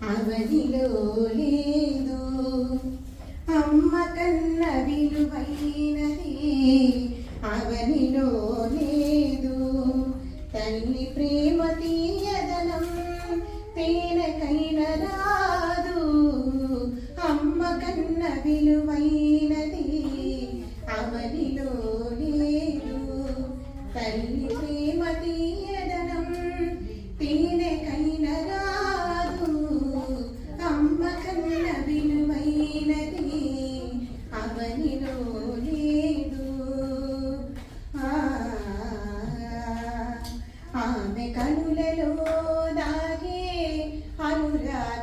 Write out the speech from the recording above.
అవనిలో లేదు అమ్మ కన్న విలువైనది అవనిలో లేదు తల్లి ప్రేమ తీయదనం తేనెకైన రాదు అమ్మ కన్న విలువైనది అవనిలో లేదు తల్లి ప్రేమ తీయదనం తేనెకైన రాదు అమ్మ కన్న విలువైనది అవనిలో లేదు ఆమె కనులలో దాగే అనురాగ